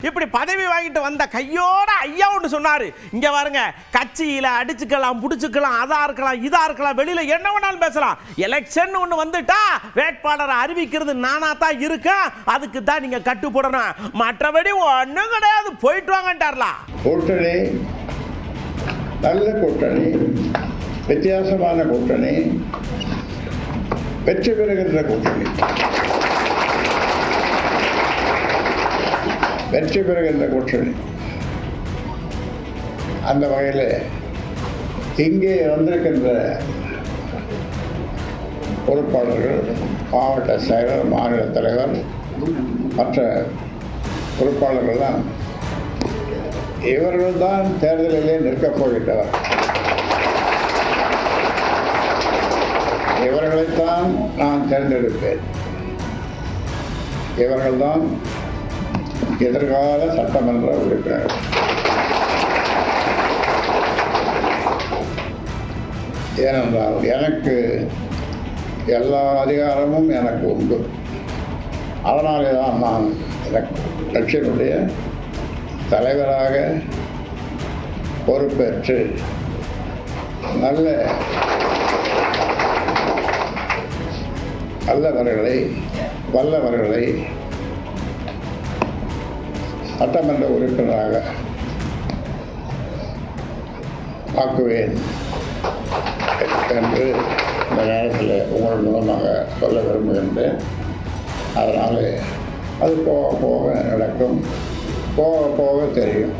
இப்படி பதவி வாங்கிட்டு வந்த கையோட ஐயா ஒன்று சொன்னாரு. இங்க பாருங்க, கட்சியில அடிச்சுக்கலாம், புடிச்சுக்கலாம், அதா இருக்கலாம், இதா இருக்கலாம், வெளியில என்ன வேணாலும் பேசலாம். எலெக்ஷன் ஒன்று வந்துட்டா வேட்பாளரை அறிவிக்கிறது நானா தான் இருக்கேன், அதுக்கு தான் நீங்க கட்டு போடணும், மற்றபடி ஒன்றும் கிடையாது, போயிட்டு வாங்கட்டார்லாம். கூட்டணி நல்ல கூட்டணி, வித்தியாசமான கூட்டணி, வெற்றி பெறுகின்ற கூட்டணி, வெற்றி பெறுகின்ற கூட்டணி. அந்த வகையில் இங்கே வந்திருக்கின்ற பொறுப்பாளர்கள், மாவட்ட செயலர், மாநில தலைவர், மற்ற பொறுப்பாளர்கள்லாம் இவர்கள்தான் தேர்தலிலே நிற்கப் போகின்றனர். இவர்களைத்தான் நான் தேர்ந்தெடுப்பேன். இவர்கள்தான் எதிர்கால சட்டமன்ற உறுப்பினர். ஏனென்றால் எனக்கு எல்லா அதிகாரமும் எனக்கு உண்டு. அதனாலே தான் நான் கட்சியினுடைய தலைவராக பொறுப்பேற்று நல்லவர்களை, வல்லவர்களை சட்டமன்ற உறுப்பினராக ஆக்குவேன் என்று இந்த நேரத்தில் உங்கள் மூலமாக சொல்ல விரும்புகின்றேன். அதனால் அது போக போக நடக்கும், போக போக தெரியும்.